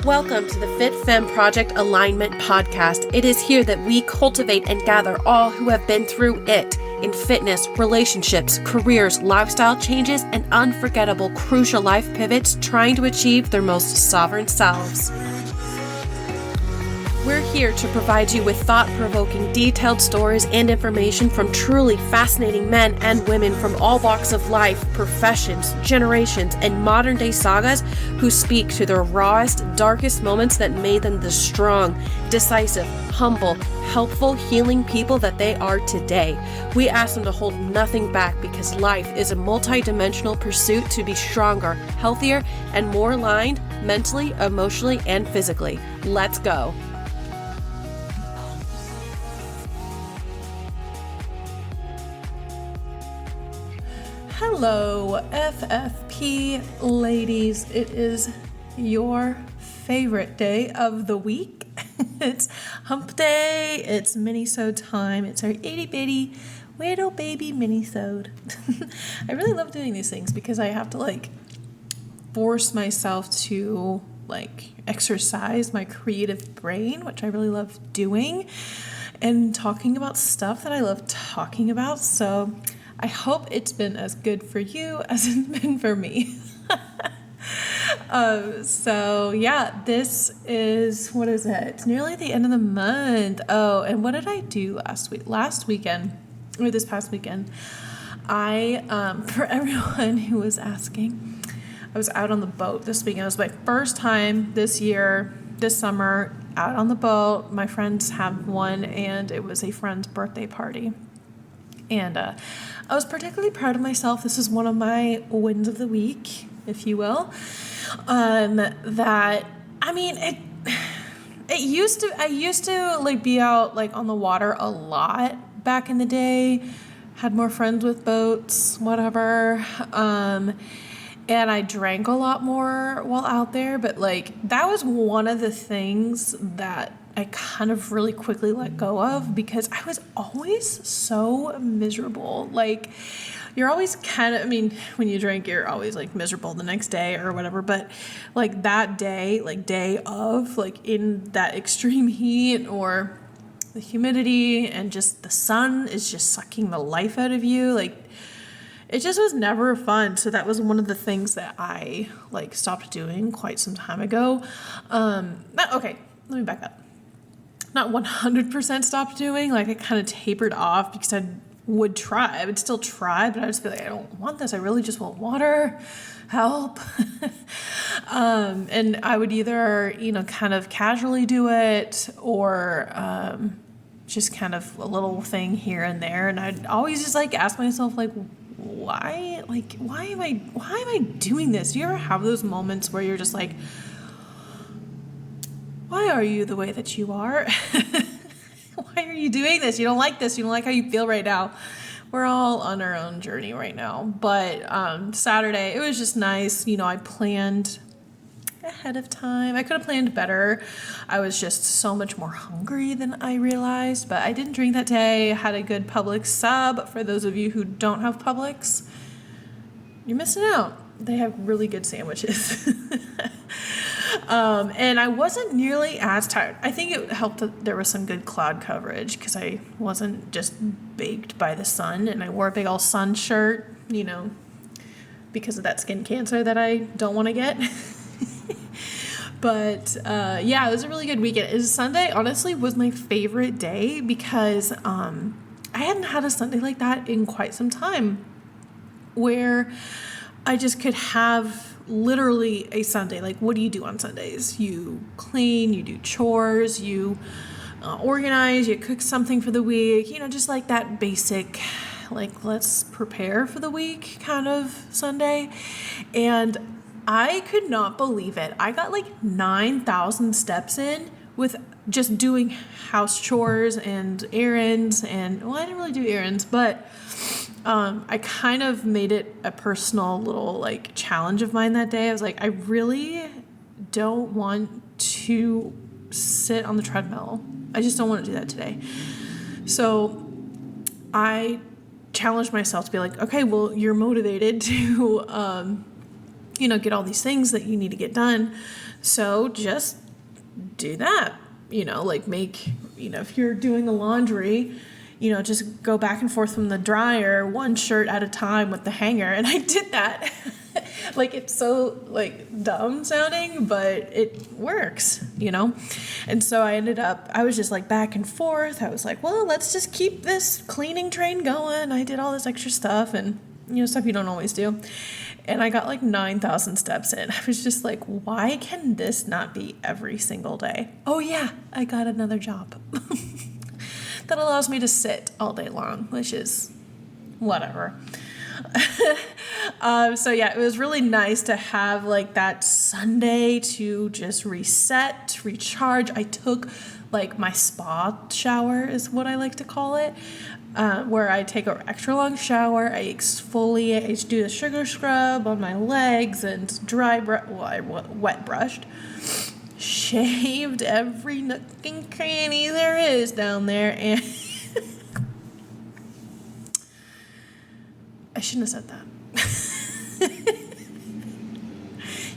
Welcome to the Fit Femme Project Alignment Podcast. It is here that we cultivate and gather all who have been through it in fitness, relationships, careers, lifestyle changes, and unforgettable crucial life pivots trying to achieve their most sovereign selves. We're here to provide you with thought-provoking, detailed stories and information from truly fascinating men and women from all walks of life, professions, generations, and modern-day sagas who speak to their rawest, darkest moments that made them the strong, decisive, humble, helpful, healing people that they are today. We ask them to hold nothing back because life is a multi-dimensional pursuit to be stronger, healthier, and more aligned mentally, emotionally, and physically. Let's go. Hello, FFP ladies. It is your favorite day of the week. It's hump day. It's Minisode time. It's our itty bitty little baby Minisode. I really love doing these things because I have to force myself to exercise my creative brain, which I really love doing, and talking about stuff that I love talking about. So I hope it's been as good for you as it's been for me. This is, what is it? It's nearly the end of the month. Oh, and what did I do this past weekend? I, for everyone who was asking, I was out on the boat this weekend. It was my first time this summer, out on the boat. My friends have one, and it was a friend's birthday party. And I was particularly proud of myself. This is one of my wins of the week, if you will. I used to be out on the water a lot back in the day. Had more friends with boats, whatever. And I drank a lot more while out there. But that was one of the things that I kind of really quickly let go of because I was always so miserable. You're always when you drink, you're always miserable the next day or whatever. But that day, day of, in that extreme heat or the humidity and just the sun is just sucking the life out of you. It just was never fun. So that was one of the things that I stopped doing quite some time ago. Let me back up. Not 100% stopped doing. I kind of tapered off because I would try. I would still try, but I'd just be I don't want this. I really just want water. Help. And I would either, kind of casually do it or just kind of a little thing here and there. And I'd always just ask myself, why am I doing this? Do you ever have those moments where you're just why are you the way that you are? Why are you doing this? You don't like this. You don't like how you feel right now. We're all on our own journey right now. But Saturday, it was just nice. I planned ahead of time. I could have planned better. I was just so much more hungry than I realized. But I didn't drink that day. I had a good Publix sub. For those of you who don't have Publix, you're missing out. They have really good sandwiches. And I wasn't nearly as tired. I think it helped that there was some good cloud coverage because I wasn't just baked by the sun, and I wore a big old sun shirt, because of that skin cancer that I don't want to get. But it was a really good weekend. Sunday, honestly, was my favorite day because I hadn't had a Sunday like that in quite some time where I just could have literally a Sunday. What do you do on Sundays? You clean, you do chores, you organize, you cook something for the week, just that basic, let's prepare for the week kind of Sunday. And I could not believe it. I got 9,000 steps in with just doing house chores and errands. And, I didn't really do errands, but I kind of made it a personal little challenge of mine that day. I was I really don't want to sit on the treadmill. I just don't want to do that today. So I challenged myself to be okay, well, you're motivated to get all these things that you need to get done. So just do that, like make, if you're doing the laundry, just go back and forth from the dryer, one shirt at a time with the hanger. And I did that. Like, it's so like dumb sounding, but it works, And so I was just like back and forth. I was like, well, let's just keep this cleaning train going. I did all this extra stuff and, stuff you don't always do. And I got like 9,000 steps in. I was just like, why can this not be every single day? Oh yeah, I got another job that allows me to sit all day long, which is whatever. So yeah, it was really nice to have like that Sunday to just reset, recharge. I took like my spa shower is what I like to call it. Where I take an extra long shower, I exfoliate, I do the sugar scrub on my legs and I wet brushed, shaved every nook and cranny there is down there, and I shouldn't have said that.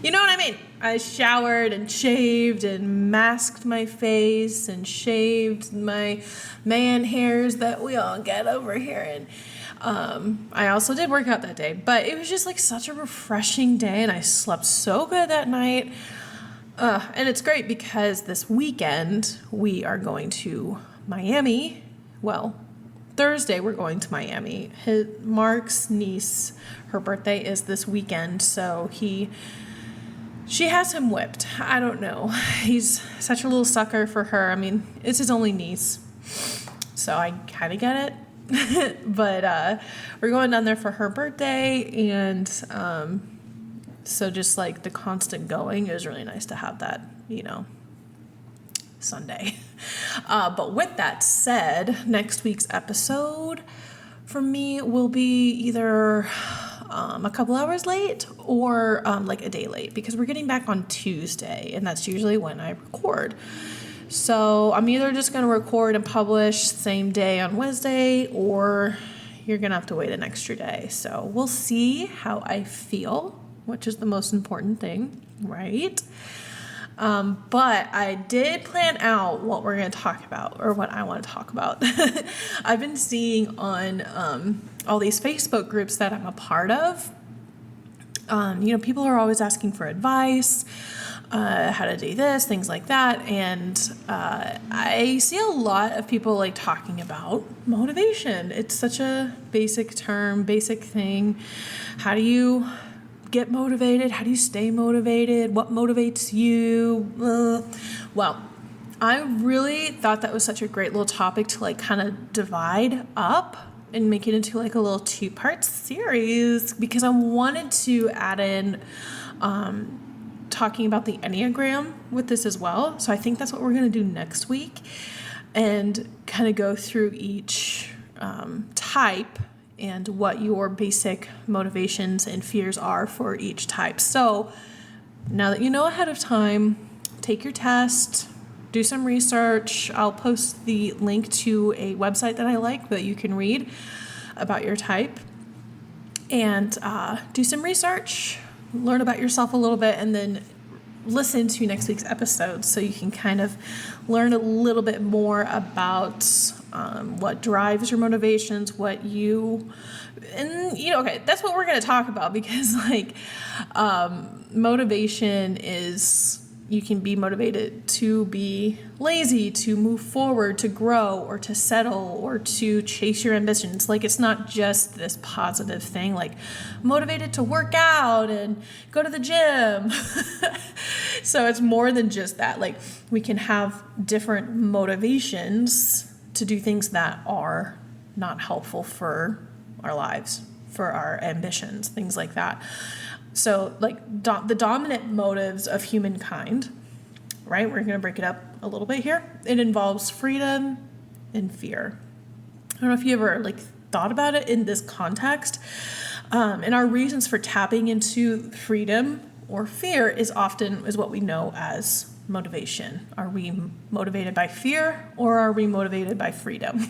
You know what I mean? I showered and shaved and masked my face and shaved my man hairs that we all get over here. And I also did work out that day, but it was just like such a refreshing day, and I slept so good that night. And it's great because this weekend we are going to Miami. Well, Thursday we're going to Miami. Mark's niece, her birthday is this weekend, so she has him whipped. I don't know. He's such a little sucker for her. I mean, it's his only niece, so I kind of get it. But we're going down there for her birthday, and so just like the constant going, it was really nice to have that, Sunday. But with that said, next week's episode for me will be either a couple hours late or like a day late, because we're getting back on Tuesday, and that's usually when I record. So I'm either just going to record and publish same day on Wednesday, or you're going to have to wait an extra day. So we'll see how I feel, which is the most important thing, right? But I did plan out what we're going to talk about, or what I want to talk about. I've been seeing on all these Facebook groups that I'm a part of, people are always asking for advice, how to do this, things like that. And I see a lot of people like talking about motivation. It's such a basic term, basic thing. How do you get motivated? How do you stay motivated? What motivates you? Well, I really thought that was such a great little topic to like kind of divide up and make it into like a little 2-part series, because I wanted to add in talking about the Enneagram with this as well. So I think that's what we're going to do next week, and kind of go through each type and what your basic motivations and fears are for each type. So now that you know ahead of time, take your test, do some research. I'll post the link to a website that I like that you can read about your type, and do some research, learn about yourself a little bit, and then listen to next week's episode so you can kind of learn a little bit more about what drives your motivations, okay, that's what we're going to talk about, because like motivation is, you can be motivated to be lazy, to move forward, to grow, or to settle, or to chase your ambitions. Like, it's not just this positive thing, like motivated to work out and go to the gym. So it's more than just that. Like, we can have different motivations to do things that are not helpful for our lives, for our ambitions, things like that. So like the dominant motives of humankind, right? We're going to break it up a little bit here. It involves freedom and fear. I don't know if you ever like thought about it in this context. And our reasons for tapping into freedom or fear is what we know as motivation. Are we motivated by fear, or are we motivated by freedom?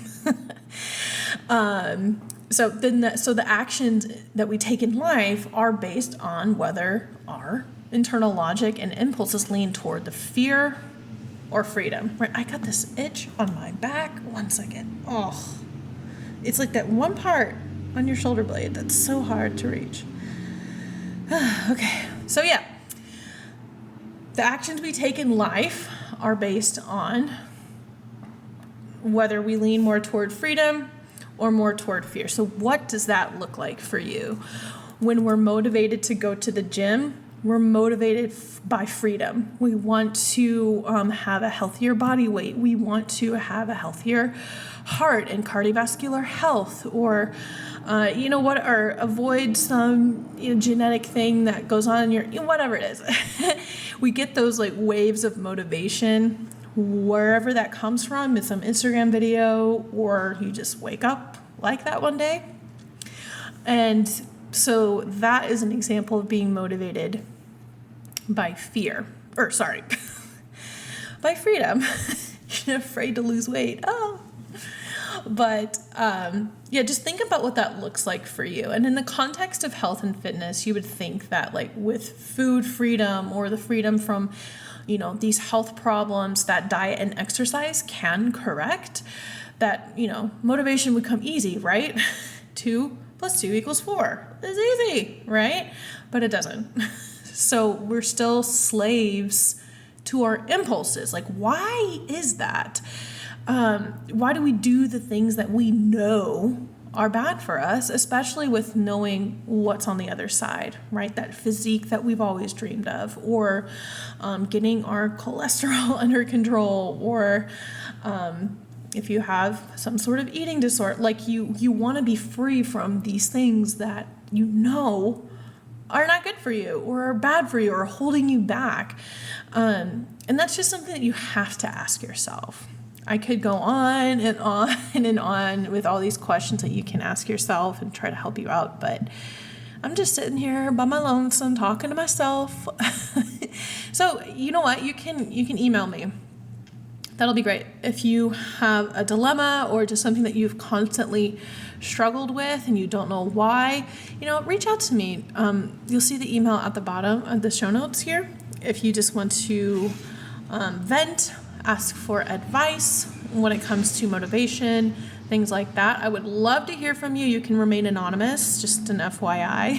So the actions that we take in life are based on whether our internal logic and impulses lean toward the fear or freedom. Right? I got this itch on my back. 1 second. Oh, it's like that one part on your shoulder blade that's so hard to reach. Okay, so yeah, the actions we take in life are based on whether we lean more toward freedom or more toward fear. So what does that look like for you? When we're motivated to go to the gym, we're motivated by freedom. We want to have a healthier body weight. We want to have a healthier heart and cardiovascular health, or or avoid some genetic thing that goes on in your, whatever it is. We get those like waves of motivation wherever that comes from. It's some Instagram video, or you just wake up like that one day. And so that is an example of being motivated by fear, by freedom. You're afraid to lose weight. But just think about what that looks like for you. And in the context of health and fitness, you would think that like with food freedom, or the freedom from these health problems that diet and exercise can correct, that, motivation would come easy, right? 2 + 2 = 4. It's easy, right? But it doesn't. So we're still slaves to our impulses. Like, why is that? Why do we do the things that we know are bad for us, especially with knowing what's on the other side, right? That physique that we've always dreamed of, or getting our cholesterol under control, or if you have some sort of eating disorder, like you want to be free from these things that are not good for you, or are bad for you, or are holding you back. And that's just something that you have to ask yourself. I could go on and on and on with all these questions that you can ask yourself and try to help you out, but I'm just sitting here by my lonesome talking to myself. So you know what? You can email me. That'll be great. If you have a dilemma or just something that you've constantly struggled with and you don't know why, reach out to me. You'll see the email at the bottom of the show notes here. If you just want to vent, ask for advice when it comes to motivation, things like that, I would love to hear from you. You can remain anonymous, just an FYI.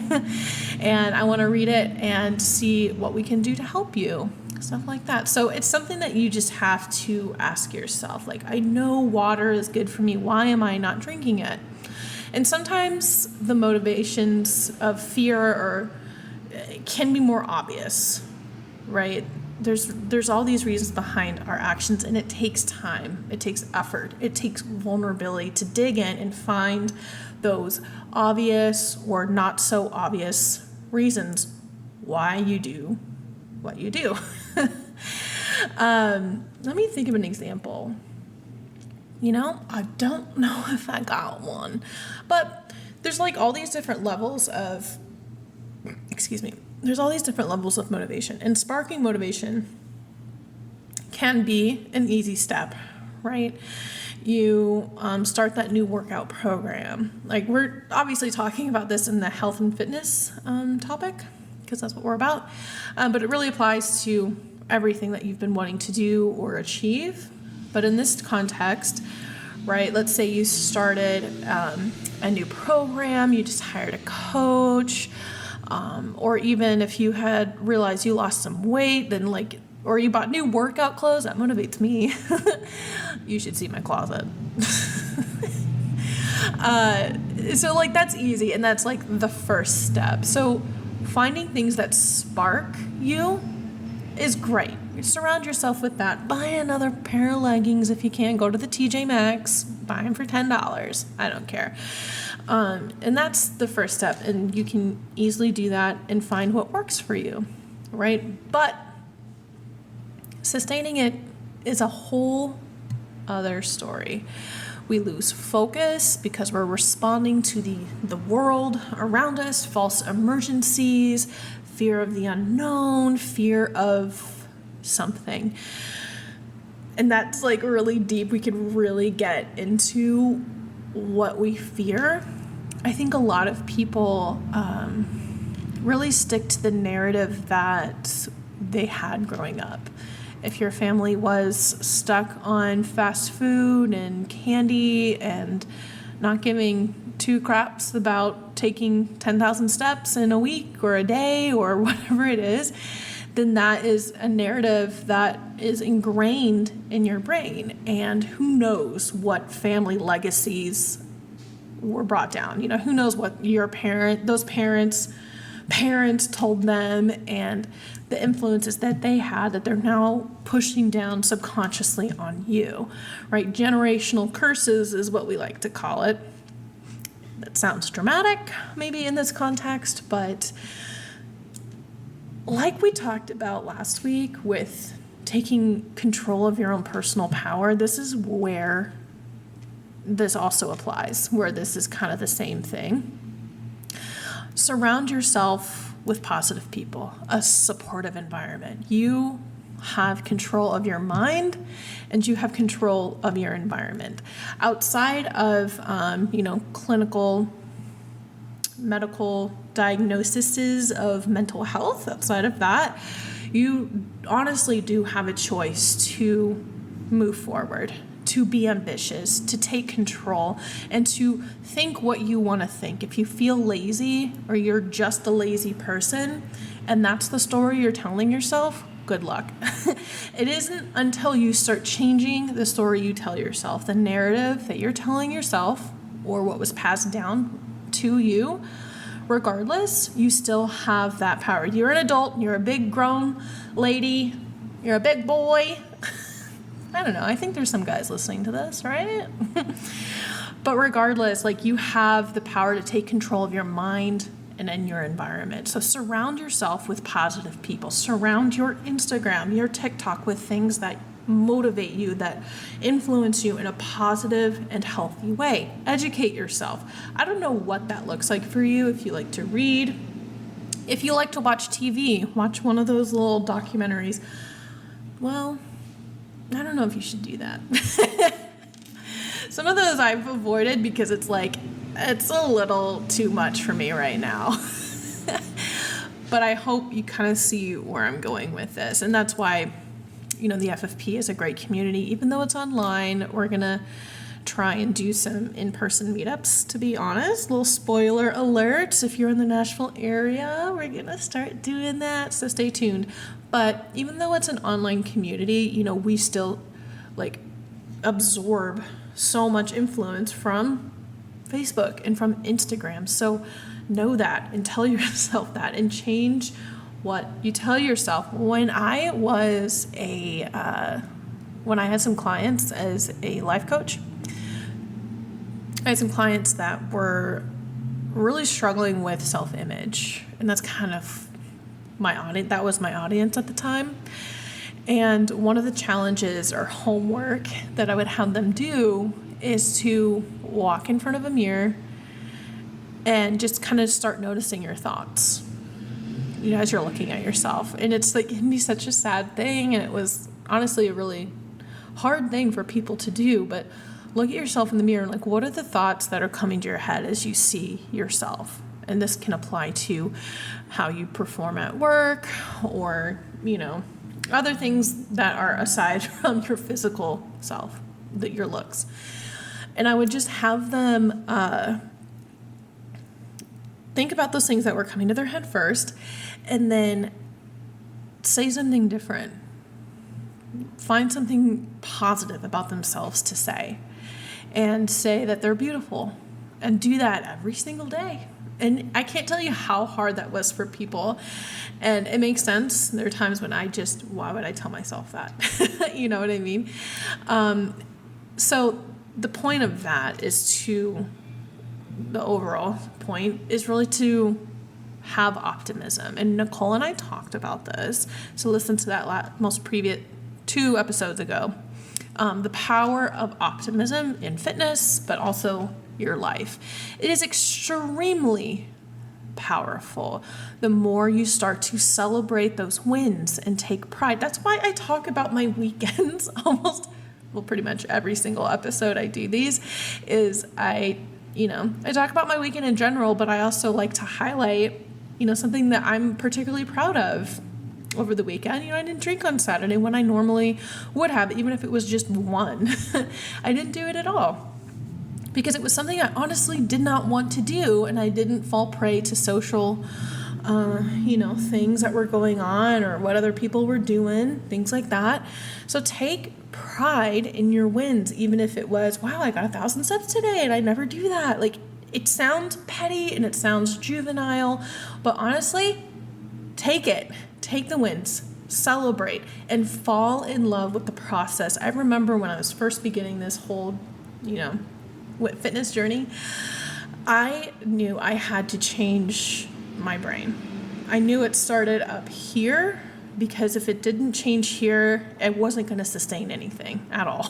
And I want to read it and see what we can do to help you, stuff like that. So it's something that you just have to ask yourself. Like, I know water is good for me. Why am I not drinking it? And sometimes the motivations of fear can be more obvious, right? There's all these reasons behind our actions, and it takes time. It takes effort. It takes vulnerability to dig in and find those obvious or not so obvious reasons why you do what you do. Let me think of an example. I don't know if I got one, but there's like all these different levels of, there's all these different levels of motivation, and sparking motivation can be an easy step, right? You start that new workout program. Like, we're obviously talking about this in the health and fitness topic, because that's what we're about. But it really applies to everything that you've been wanting to do or achieve. But in this context, right, let's say you started a new program, you just hired a coach, or even if you had realized you lost some weight, then or you bought new workout clothes. That motivates me. You should see my closet. So that's easy, and that's the first step. So finding things that spark you is great. Surround yourself with that. Buy another pair of leggings if you can. Go to the TJ Maxx. Buy them for $10. I don't care. And that's the first step. And you can easily do that and find what works for you, right? But sustaining it is a whole other story. We lose focus because we're responding to the world around us, false emergencies, fear of the unknown, fear of something. And that's really deep. We could really get into what we fear I think a lot of people really stick to the narrative that they had growing up. If your family was stuck on fast food and candy and not giving two craps about taking 10,000 steps in a week or a day or whatever it is, then that is a narrative that is ingrained in your brain. And who knows what family legacies were brought down. Who knows what those parents told them, and the influences that they had that they're now pushing down subconsciously on you, right? Generational curses is what we like to call it. That sounds dramatic, maybe in this context, but like we talked about last week with taking control of your own personal power, this is where this also applies, where this is kind of the same thing. Surround yourself with positive people, a supportive environment. You have control of your mind and you have control of your environment. Outside of, clinical medical diagnoses of mental health, outside of that, you honestly do have a choice to move forward, to be ambitious, to take control, and to think what you want to think. If you feel lazy or you're just a lazy person and that's the story you're telling yourself, good luck. It isn't until you start changing the story you tell yourself, the narrative that you're telling yourself or what was passed down to you, regardless, you still have that power. You're an adult, you're a big grown lady, you're a big boy. I don't know, I think there's some guys listening to this, right? But regardless, you have the power to take control of your mind and in your environment. So surround yourself with positive people. Surround your Instagram, your TikTok with things that motivate you, that influence you in a positive and healthy way. Educate yourself. I don't know what that looks like for you. If you like to read, if you like to watch TV, watch one of those little documentaries. Well, I don't know if you should do that. Some of those I've avoided because it's a little too much for me right now. But I hope you kind of see where I'm going with this. And that's why, the FFP is a great community. Even though it's online, we're going to try and do some in-person meetups, to be honest. Little spoiler alert. If you're in the Nashville area, we're going to start doing that. So stay tuned. But even though it's an online community, we still absorb so much influence from Facebook and from Instagram. So know that and tell yourself that and change what you tell yourself. When I had some clients as a life coach, I had some clients that were really struggling with self-image, and that's kind of my audience. That was my audience at the time. And one of the challenges or homework that I would have them do is to walk in front of a mirror and just kind of start noticing your thoughts, as you're looking at yourself. And it can be such a sad thing. And it was honestly a really hard thing for people to do, but look at yourself in the mirror and what are the thoughts that are coming to your head as you see yourself? And this can apply to how you perform at work or, other things that are aside from your physical self, your looks. And I would just have them think about those things that were coming to their head first, and then say something different. Find something positive about themselves to say, and say that they're beautiful, and do that every single day. And I can't tell you how hard that was for people. And it makes sense. There are times when why would I tell myself that? You know what I mean? So the point of that the overall point is really to have optimism. And Nicole and I talked about this. So listen to that most previous 2 episodes ago. The power of optimism in fitness, but also your life. It is extremely powerful the more you start to celebrate those wins and take pride. That's why I talk about my weekends pretty much every single episode I do these, is I I talk about my weekend in general, but I also like to highlight, something that I'm particularly proud of over the weekend. I didn't drink on Saturday when I normally would have, even if it was just one. I didn't do it at all because it was something I honestly did not want to do, and I didn't fall prey to social things that were going on or what other people were doing, things like that. So take pride in your wins, even if it was, wow, I got 1,000 steps today and I never do that. Like, it sounds petty and it sounds juvenile, but honestly, take it. Take the wins, celebrate, and fall in love with the process. I remember when I was first beginning this whole, fitness journey, I knew I had to change my brain. I knew it started up here, because if it didn't change here, it wasn't going to sustain anything at all.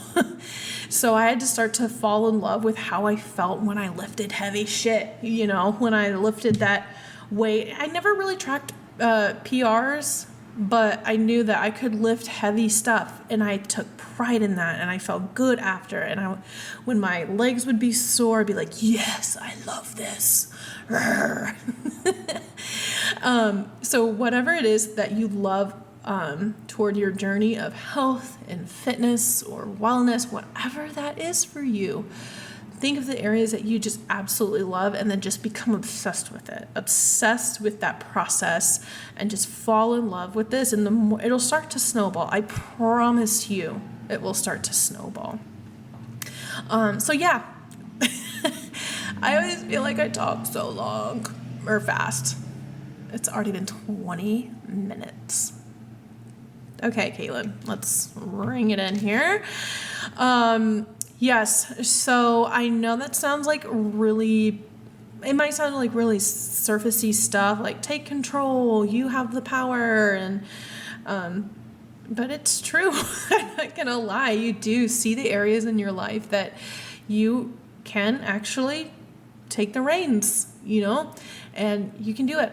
So I had to start to fall in love with how I felt when I lifted heavy shit, when I lifted that weight. I never really tracked PRs, but I knew that I could lift heavy stuff, and I took pride in that, and I felt good after. And when my legs would be sore, I'd be like, yes, I love this. So whatever it is that you love toward your journey of health and fitness or wellness, whatever that is for you, think of the areas that you just absolutely love, and then just become obsessed with it, obsessed with that process, and just fall in love with this. And it'll start to snowball. I promise you, it will start to snowball. So yeah, I always feel like I talk so long or fast. It's already been 20 minutes. Okay, KateLynn, let's ring it in here. Yes, so I know that sounds like it might sound like really surfacey stuff, like take control, you have the power, and but it's true. I'm not gonna lie, you do see the areas in your life that you can actually take the reins, and you can do it.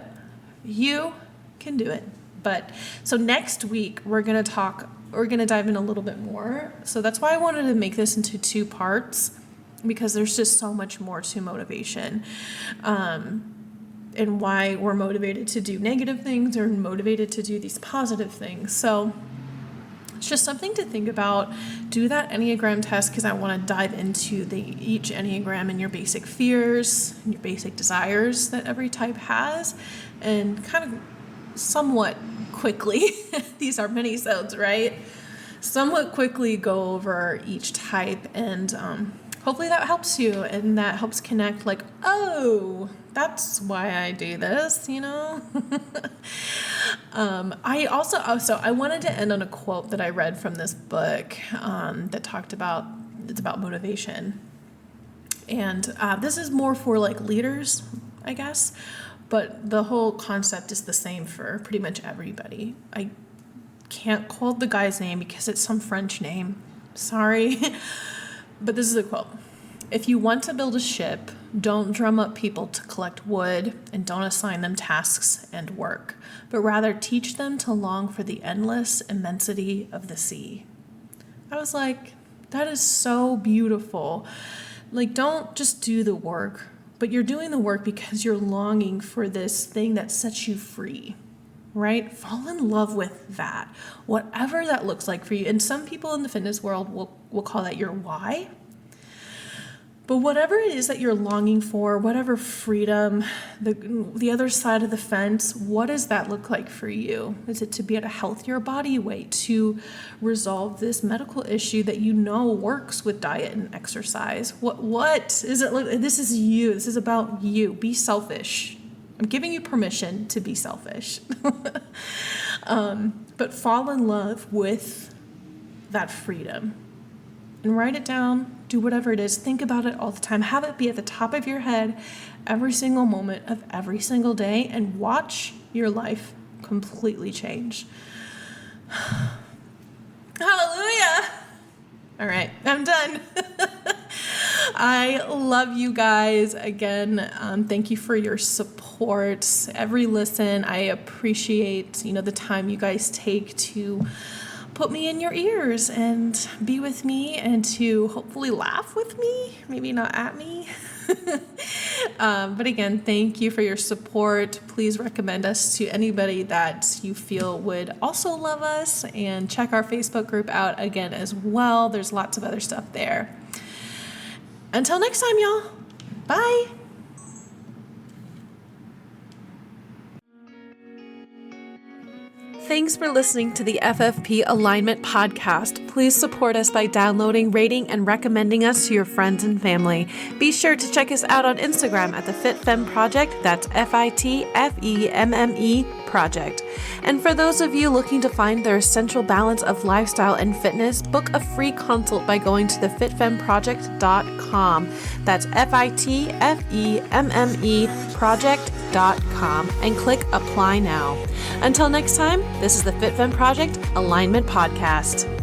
You can do it. But so next week we're going to dive in a little bit more. So that's why I wanted to make this into 2 parts, because there's just so much more to motivation, and why we're motivated to do negative things or motivated to do these positive things. So it's just something to think about. Do that Enneagram test, because I want to dive into each Enneagram and your basic fears and your basic desires that every type has, and kind of somewhat quickly, these are minisodes, right? Somewhat quickly go over each type, and hopefully that helps you, and that helps connect, like, oh, that's why I do this, I wanted to end on a quote that I read from this book that talked about, it's about motivation. And this is more for like leaders, I guess, but the whole concept is the same for pretty much everybody. I can't quote the guy's name because it's some French name. Sorry. But this is a quote. If you want to build a ship, don't drum up people to collect wood, and don't assign them tasks and work, but rather teach them to long for the endless immensity of the sea. I was like, that is so beautiful. Like, don't just do the work, but you're doing the work because you're longing for this thing that sets you free, right? Fall in love with that, whatever that looks like for you. And some people in the fitness world will call that your why. But whatever it is that you're longing for, whatever freedom, the other side of the fence, what does that look like for you? Is it to be at a healthier body weight, to resolve this medical issue that you know works with diet and exercise? What is it? This is you. This is about you. Be selfish. I'm giving you permission to be selfish. But fall in love with that freedom. And write it down, do whatever it is, think about it all the time, have it be at the top of your head every single moment of every single day, and watch your life completely change. Hallelujah! All right, I'm done. I love you guys. Again, thank you for your support. Every listen, I appreciate, the time you guys take to put me in your ears and be with me and to hopefully laugh with me, maybe not at me. But again, thank you for your support. Please recommend us to anybody that you feel would also love us, and check our Facebook group out again as well. There's lots of other stuff there. Until next time, y'all. Bye. Thanks for listening to the FFP Alignment Podcast. Please support us by downloading, rating, and recommending us to your friends and family. Be sure to check us out on Instagram at the FitFemme Project. That's FITFEMME Project. And for those of you looking to find their essential balance of lifestyle and fitness, book a free consult by going to thefitfemmeproject.com. That's FITFEMME Project.com and click Apply Now. Until next time, this is the FitFemme Project Alignment Podcast.